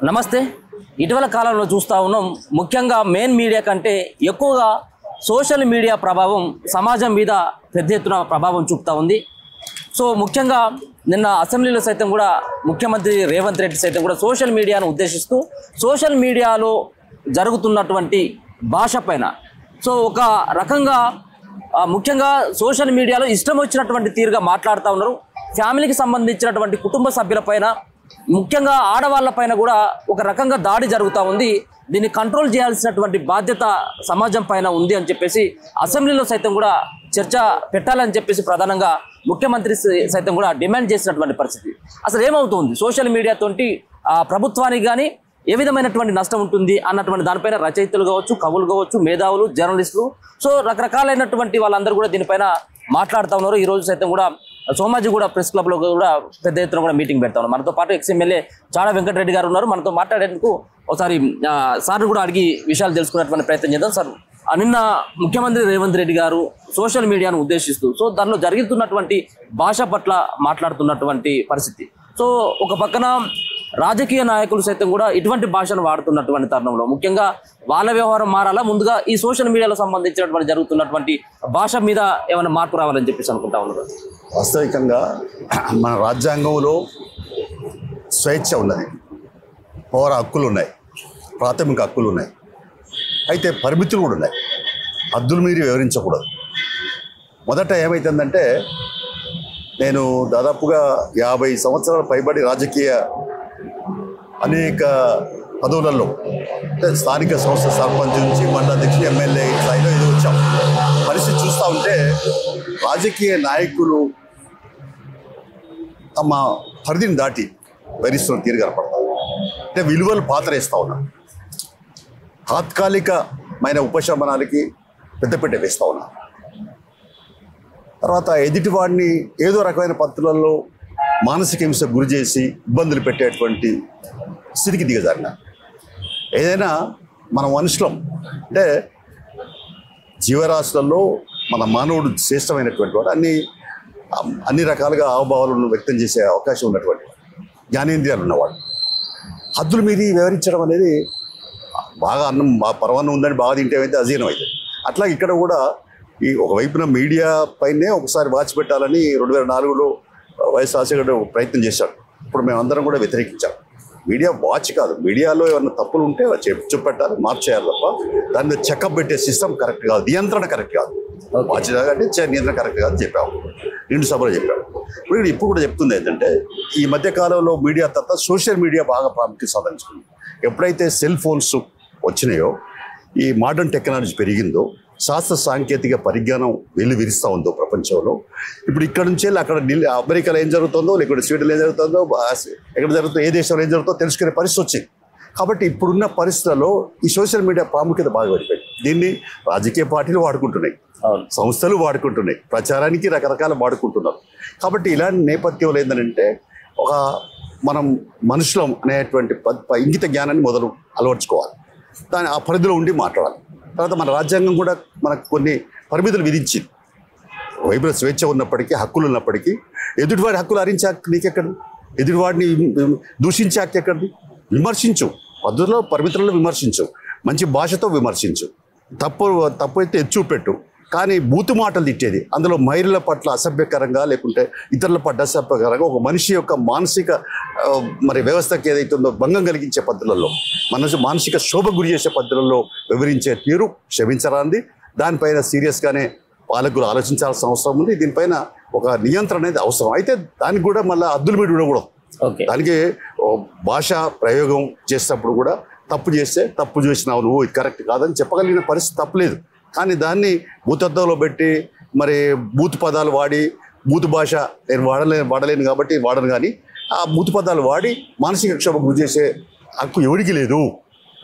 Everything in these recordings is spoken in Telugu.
నమస్తే. ఇటీవల కాలంలో చూస్తూ ఉన్నాం, ముఖ్యంగా మెయిన్ మీడియా కంటే ఎక్కువగా సోషల్ మీడియా ప్రభావం సమాజం మీద పెద్ద ఎత్తున ప్రభావం చూపుతూ ఉంది. సో ముఖ్యంగా నిన్న అసెంబ్లీలో సైతం కూడా ముఖ్యమంత్రి రేవంత్ రెడ్డి సైతం కూడా సోషల్ మీడియాను ఉద్దేశిస్తూ సోషల్ మీడియాలో జరుగుతున్నటువంటి భాష పైన ఒక రకంగా ముఖ్యంగా సోషల్ మీడియాలో ఇష్టం వచ్చినటువంటి తీరుగా మాట్లాడుతూ ఉన్నారు. ఫ్యామిలీకి సంబంధించినటువంటి కుటుంబ సభ్యులపైన, ముఖ్యంగా ఆడవాళ్ళపైన కూడా ఒక రకంగా దాడి జరుగుతూ ఉంది. దీన్ని కంట్రోల్ చేయాల్సినటువంటి బాధ్యత సమాజం పైన ఉంది అని చెప్పేసి అసెంబ్లీలో సైతం కూడా చర్చ పెట్టాలని చెప్పేసి ప్రధానంగా ముఖ్యమంత్రి సైతం కూడా డిమాండ్ చేసినటువంటి పరిస్థితి. అసలు ఏమవుతుంది సోషల్ మీడియాతోటి ప్రభుత్వానికి కానీ ఏ విధమైనటువంటి నష్టం ఉంటుంది అన్నటువంటి దానిపైన రచయితలు కావచ్చు, కవులు కావచ్చు, మేధావులు, జర్నలిస్టులు, రకరకాలైనటువంటి వాళ్ళందరూ కూడా దీనిపైన మాట్లాడుతూ ఉన్నారు. ఈరోజు సైతం కూడా సోమాజిగూడ ప్రెస్ క్లబ్లో కూడా పెద్ద ఎత్తున కూడా మీటింగ్ పెడతా ఉన్నారు. మనతో పాటు ఎక్స్ఎమ్మెల్యే చాడ వెంకటరెడ్డి గారు ఉన్నారు. మనతో మాట్లాడేందుకు ఒకసారి సార్ని కూడా అడిగి విషయాలు తెలుసుకునేటువంటి ప్రయత్నం చేద్దాం. సార్, నిన్న ముఖ్యమంత్రి రేవంత్ రెడ్డి గారు సోషల్ మీడియాను ఉద్దేశిస్తూ దానిలో జరుగుతున్నటువంటి భాష పట్ల మాట్లాడుతున్నటువంటి పరిస్థితి. ఒక పక్కన రాజకీయ నాయకులు సైతం కూడా ఇటువంటి భాషను వాడుతున్నటువంటి తరుణంలో ముఖ్యంగా వాళ్ళ వ్యవహారం మారాలా, ముందుగా ఈ సోషల్ మీడియాలో సంబంధించినటువంటి జరుగుతున్నటువంటి భాష మీద ఏమైనా మార్పు రావాలని చెప్పేసి అనుకుంటా ఉన్నారు. వాస్తవికంగా మన రాజ్యాంగంలో స్వేచ్ఛ ఉన్నది, పౌర హక్కులు ఉన్నాయి, ప్రాథమిక హక్కులు ఉన్నాయి. అయితే పరిమితులు కూడా ఉన్నాయి. హద్దులు మీరు వివరించకూడదు. మొదట ఏమైతుందంటే, నేను దాదాపుగా 50 సంవత్సరాల పైబడి రాజకీయ అనేక పదవులలో అంటే స్థానిక సంస్థ సర్పంచ్ నుంచి మండలాధ్యక్షుడు, ఎమ్మెల్యే స్థాయిలో ఇది వచ్చాం. పరిస్థితి చూస్తూ ఉంటే రాజకీయ నాయకులు తమ పరిధిని దాటి భరిస్తున్న తీరు కనపడతారు. అంటే విలువలు పాతరేస్తూ ఉన్నారు. తాత్కాలికమైన ఉపశమనాలకి పెద్దపీట వేస్తూ ఉన్నారు. తర్వాత ఎదుటివాడిని ఏదో రకమైన పద్ధతులలో మానసిక హింసకు గురి చేసి ఇబ్బందులు పెట్టేటువంటి స్థితికి దిగజారిన. ఏదైనా మన మనుషులం అంటే జీవరాశులలో మన మానవుడు శ్రేష్టమైనటువంటి వాడు. అన్ని రకాలుగా హావభావాలను వ్యక్తం చేసే అవకాశం ఉన్నటువంటి జ్ఞానేంద్రియాలు ఉన్నవాడు. హద్దులు మీది వివరించడం అనేది బాగా పరమాన్నం ఉందని బాగా తింటేమైతే అజీర్ణం అవుతుంది. అట్లా ఇక్కడ కూడా ఈ ఒకవైపున మీడియా పైనే ఒకసారి వాచ్ పెట్టాలని 2004లో వైఎస్ రాజశేఖర్ ప్రయత్నం చేశాడు. ఇప్పుడు మేమందరం కూడా వ్యతిరేకించాం. మీడియా వాచ్ కాదు, మీడియాలో ఏమన్నా తప్పులు ఉంటే చూపెట్టాలి, మార్చేయాలి తప్ప దాన్ని చెకప్ పెట్టే సిస్టమ్ కరెక్ట్ కాదు, నియంత్రణ కరెక్ట్ కాదు. వాచ్ అంటే నియంత్రణ కరెక్ట్ కాదు చెప్పాము, 2 సభలో చెప్పాము. ఇప్పుడు కూడా చెప్తుంది ఏంటంటే, ఈ మధ్య కాలంలో మీడియా తర్వాత సోషల్ మీడియా బాగా ప్రాముఖ్యత సాధించుకుంది. ఎప్పుడైతే సెల్ ఫోన్స్ వచ్చినాయో, ఈ మోడర్న్ టెక్నాలజీ పెరిగిందో, శాస్త్ర సాంకేతిక పరిజ్ఞానం విరిస్తూ ఉందో ప్రపంచంలో, ఇప్పుడు ఇక్కడ నుంచి అక్కడ అమెరికాలో ఏం జరుగుతుందో, లేకపోతే స్వీడన్లో ఏం జరుగుతుందో, ఎక్కడ జరుగుతుందో, ఏ దేశంలో ఏం జరుగుతుందో తెలుసుకునే పరిస్థితి వచ్చింది. కాబట్టి ఇప్పుడున్న పరిస్థితుల్లో ఈ సోషల్ మీడియా ప్రాముఖ్యత బాగా పడిపోయింది. దీన్ని రాజకీయ పార్టీలు వాడుకుంటున్నాయి, సంస్థలు వాడుకుంటున్నాయి, ప్రచారానికి రకరకాల వాడుకుంటున్నారు. కాబట్టి ఇలాంటి నేపథ్యంలో ఏంటంటే, మనం మనుషులం అనేటువంటి ఇంగిత జ్ఞానాన్ని మొదలు అలవర్చుకోవాలి. దాని ఆ పరిధిలో ఉండి మాట్లాడాలి. తర్వాత మన రాజ్యాంగం కూడా మనకు కొన్ని పరిమితులు విధించింది. వైపున స్వేచ్ఛ ఉన్నప్పటికీ, హక్కులు ఉన్నప్పటికీ, ఎదుటివాడి హక్కులు హరించే హక్కు నీకెక్కడి, ఎదుటివాడిని దూషించే హక్కు ఎక్కడిది? విమర్శించు, పద్ధతిలో పరిమితులలో విమర్శించు, మంచి భాషతో విమర్శించు, తప్పు అయితే ఎత్తుపెట్టు. కానీ బూతు మాటలు తిట్టేది, అందులో మహిళల పట్ల అసభ్యకరంగా, లేకుంటే ఇతరుల పట్ల అసభ్యకరంగా, ఒక మనిషి యొక్క మానసిక వ్యవస్థకి ఏదైతుందో భంగం కలిగించే పద్ధతులలో, మానసిక శోభ గురి చేసే పద్ధతులలో వివరించే తీరు క్షమించరాంది. దానిపైన సీరియస్గానే పాలకులు ఆలోచించాల్సిన అవసరం ఉంది. దీనిపైన ఒక నియంత్రణ అనేది అవసరం. అయితే దానికి కూడా మళ్ళీ హద్దులు మీద ఉండకూడదు. దానికి భాష ప్రయోగం చేసేటప్పుడు కూడా తప్పు చేస్తే, తప్పు చేసినావు నువ్వు, ఇది కరెక్ట్ కాదని చెప్పగలిగిన పరిస్థితి తప్పలేదు. కానీ దాన్ని భూతత్వంలో పెట్టి బూతు పదాలు వాడి, బూతు భాష నేను వాడలేను కాబట్టి వాడను, కానీ ఆ బూతు పదాలు వాడి మానసిక క్షోభకు గురి చేసే హక్కు ఎవరికి లేదు.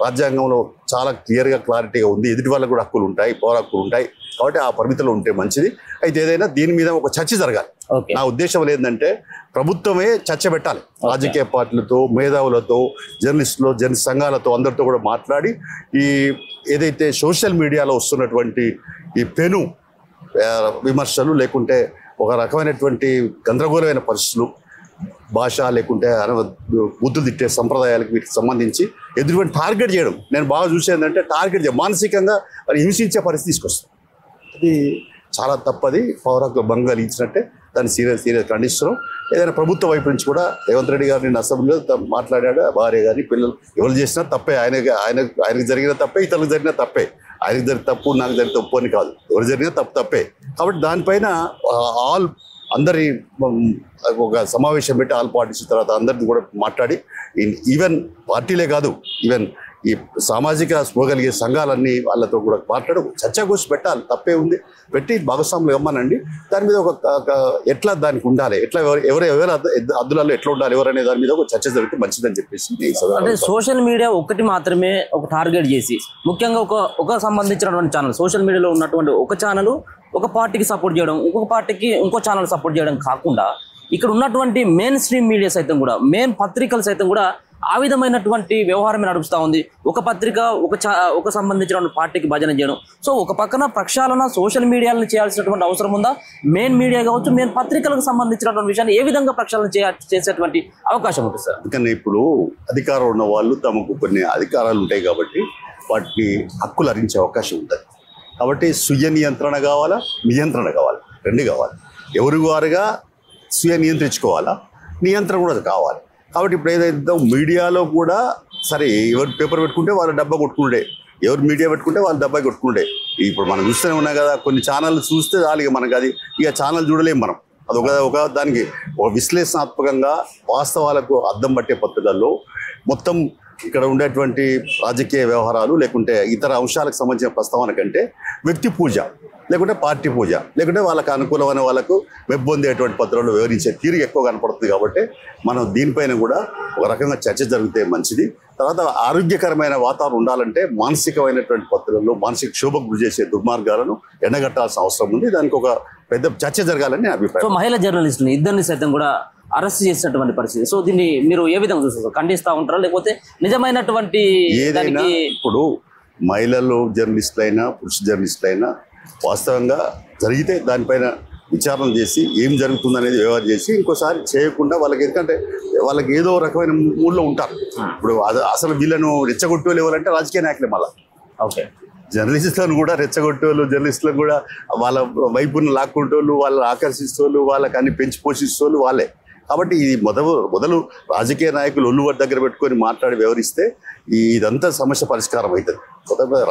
రాజ్యాంగంలో చాలా క్లియర్గా క్లారిటీగా ఉంది. ఎదుటి వాళ్ళకు కూడా హక్కులు ఉంటాయి, పౌర హక్కులు ఉంటాయి. కాబట్టి ఆ పరిమితిలో ఉంటే మంచిది. అయితే ఏదైనా దీని మీద ఒక చర్చ జరగాలి. నా ఉద్దేశం ఏంటంటే, ప్రభుత్వమే చర్చ పెట్టాలి. రాజకీయ పార్టీలతో, మేధావులతో, జర్నలిస్టులు, సంఘాలతో అందరితో కూడా మాట్లాడి, ఈ ఏదైతే సోషల్ మీడియాలో వస్తున్నటువంటి ఈ పెను విమర్శలు, లేకుంటే ఒక రకమైనటువంటి గందరగోళమైన పరిస్థితులు, భాష లేకుంటే బుద్ధులు తిట్టే సంప్రదాయాలకు వీటికి సంబంధించి ఎదురువైపు టార్గెట్ చేయడం నేను బాగా చూసేది టార్గెట్ చేయడం మానసికంగా అది హింసించే పరిస్థితి తీసుకొస్తాం. అది చాలా తప్పది, పౌర హక్కుల భంగం కలిగించినట్టే, దాన్ని సీరియస్ ఖండిస్తున్నాం. ఏదైనా ప్రభుత్వ వైపు నుంచి కూడా రేవంత్ రెడ్డి గారు నిన్న అసెంబ్లీలో మాట్లాడాడు, భార్య గారి పిల్లలు ఎవరు చేసినా తప్పే, ఆయనకు జరిగిన తప్పే, ఇతరులకు జరిగిన తప్పే, ఆయనకు జరిగిన తప్పు నాకు జరిగిన తప్పు అని కాదు, ఎవరు జరిగిన తప్పే. కాబట్టి దానిపైన అందరి ఒక సమావేశం పెట్టి ఆల్ పార్టీస్ తర్వాత అందరిని కూడా మాట్లాడి ఈవెన్ పార్టీలే కాదు ఈవెన్ ఈ సామాజిక స్పృహగలిగే సంఘాలన్నీ వాళ్ళతో కూడా మాట్లాడు చర్చగోష్ఠి పెట్టాలి, తప్పే ఉంది, పెట్టి భాగస్వాములు ఇవ్వమనండి. దాని మీద ఒక ఎట్లా దానికి ఉండాలి, ఎట్లా ఎవరు అద్దులలో ఎట్లా ఉండాలి ఎవరనే దాని మీద ఒక చర్చ జరిగితే మంచిదని చెప్పేసి. అంటే సోషల్ మీడియా ఒకటి మాత్రమే ఒక టార్గెట్ చేసి ముఖ్యంగా ఒక సంబంధించినటువంటి ఛానల్, సోషల్ మీడియాలో ఉన్నటువంటి ఒక ఛానల్ ఒక పార్టీకి సపోర్ట్ చేయడం, ఇంకొక పార్టీకి ఇంకో ఛానల్ సపోర్ట్ చేయడం కాకుండా ఇక్కడ ఉన్నటువంటి మెయిన్ స్ట్రీమ్ మీడియా సైతం కూడా, మెయిన్ పత్రికలు సైతం కూడా ఆ విధమైనటువంటి వ్యవహారమే నడుపుతూ ఉంది. ఒక పత్రిక ఒక సంబంధించిన పార్టీకి భజన చేయడం. సో ఒక పక్కన ప్రక్షాళన సోషల్ మీడియాలను చేయాల్సినటువంటి అవసరం ఉందా? మెయిన్ మీడియా కావచ్చు, మెయిన్ పత్రికలకు సంబంధించినటువంటి విషయాన్ని ఏ విధంగా ప్రక్షాళన చేసేటువంటి అవకాశం ఉంటుంది సార్? అందుకని ఇప్పుడు అధికారం ఉన్న వాళ్ళు తమకు కొన్ని అధికారాలు ఉంటాయి కాబట్టి వాటిని హక్కులు హరించే అవకాశం ఉంటుంది. కాబట్టి స్వీయ నియంత్రణ కావాలా, నియంత్రణ కావాలి, రెండు కావాలి. ఎవరి వారుగా స్వీయ నియంత్రించుకోవాలా, నియంత్రణ కూడా కావాలి. కాబట్టి ఇప్పుడు ఏదైతే మీడియాలో కూడా సరే ఎవరు పేపర్ పెట్టుకుంటే వాళ్ళు డబ్బా కొట్టుకుంటే, ఎవరు మీడియా పెట్టుకుంటే వాళ్ళు డబ్బా కొట్టుకుంటే, ఇప్పుడు మనం చూస్తూనే ఉన్నాం కదా, కొన్ని ఛానళ్ళు చూస్తే చాలు ఇక మనకు అది ఇక ఛానల్ చూడలేము మనం. అది ఒక దానికి ఒక విశ్లేషణాత్మకంగా వాస్తవాలకు అద్దం పట్టే పద్ధతుల్లో మొత్తం ఇక్కడ ఉండేటువంటి రాజకీయ వ్యవహారాలు లేకుంటే ఇతర అంశాలకు సంబంధించిన ప్రస్తావన కంటే వ్యక్తి పూజ లేకుంటే పార్టీ పూజ లేకుంటే వాళ్ళకు అనుకూలమైన వాళ్ళకు వెబ్బొందేటువంటి పద్ధతుల్లో వివరించే తీరు ఎక్కువ కనపడుతుంది. కాబట్టి మనం దీనిపైన కూడా ఒక రకంగా చర్చ జరిగితే మంచిది. తర్వాత ఆరోగ్యకరమైన వాతావరణం ఉండాలంటే మానసికమైనటువంటి పద్ధతుల్లో మానసిక క్షోభకు గురి చేసే దుర్మార్గాలను ఎండగట్టాల్సిన అవసరం ఉంది. దానికి ఒక పెద్ద చర్చ జరగాలని అభిప్రాయం. సో మహిళా జర్నలిస్టులు ఇద్దరిని సైతం కూడా అరెస్ట్ చేసినటువంటి పరిస్థితి. సో దీన్ని మీరు ఏ విధంగా చూస్తారు? ఖండిస్తూ ఉంటారా లేకపోతే నిజమైనటువంటి ఏదైనా ఇప్పుడు మహిళలు జర్నలిస్టులైనా పురుష జర్నలిస్టులైనా వాస్తవంగా జరిగితే దానిపైన విచారణ చేసి ఏం జరుగుతుందనేది వ్యవహారం చేసి ఇంకోసారి చేయకుండా వాళ్ళకి, ఎందుకంటే వాళ్ళకి ఏదో రకమైన మూడ్లో ఉంటారు. ఇప్పుడు అసలు వీళ్ళను రెచ్చగొట్టేవాళ్ళు ఎవరంటే రాజకీయ నాయకులే. మళ్ళీ ఓకే జర్నలిస్టులను కూడా రెచ్చగొట్టేవాళ్ళు, జర్నలిస్టులను కూడా వాళ్ళ వైపును లాక్కుంటోళ్ళు, వాళ్ళని ఆకర్షిస్తోళ్ళు, వాళ్ళకి అన్ని పెంచి పోషిస్తోళ్ళు వాళ్ళే. కాబట్టి ఇది మొదలు రాజకీయ నాయకులు ఒళ్ళువారి దగ్గర పెట్టుకొని మాట్లాడి వ్యవహరిస్తే ఇదంతా సమస్య పరిష్కారం అవుతుంది.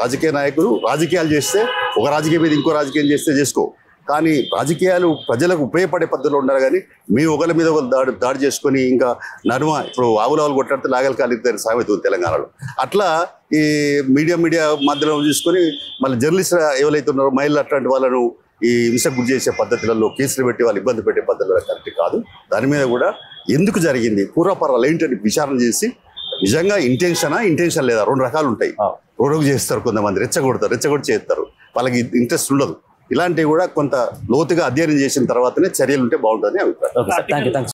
రాజకీయ నాయకులు రాజకీయాలు చేస్తే ఒక రాజకీయం మీద ఇంకో రాజకీయం చేస్తే చేసుకో, కానీ రాజకీయాలు ప్రజలకు ఉపయోగపడే పద్ధతిలో ఉండాలి. కానీ మీ ఒకరి మీద ఒకరు దాడి చేసుకొని ఇంకా నడుమ ఇప్పుడు ఆవులావులు కొట్టాడితే లాగలు కాలితే సామెత ఉంది తెలంగాణలో. అట్లా ఈ మీడియా మధ్యలో తీసుకొని మళ్ళీ జర్నలిస్ట్ ఎవరైతే ఉన్నారో మహిళలు అట్లాంటి వాళ్ళను ఈ హింసకు గురి చేసే పద్ధతులలో కేసులు పెట్టి వాళ్ళు ఇబ్బంది పెట్టే పద్ధతులలో కరెక్ట్ కాదు. దాని మీద కూడా ఎందుకు జరిగింది పూర్వపరాలు ఏంటని విచారణ చేసి నిజంగా ఇంటెన్షన్ లేదా రెండు రకాలు ఉంటాయి. రోడ్డుకు చేస్తారు కొంతమంది, రెచ్చగొట్టి చేస్తారు, వాళ్ళకి ఇంట్రెస్ట్ ఉండదు. ఇలాంటివి కూడా కొంత లోతుగా అధ్యయనం చేసిన తర్వాతనే చర్యలు ఉంటే బాగుంటుందని అభిప్రాయం.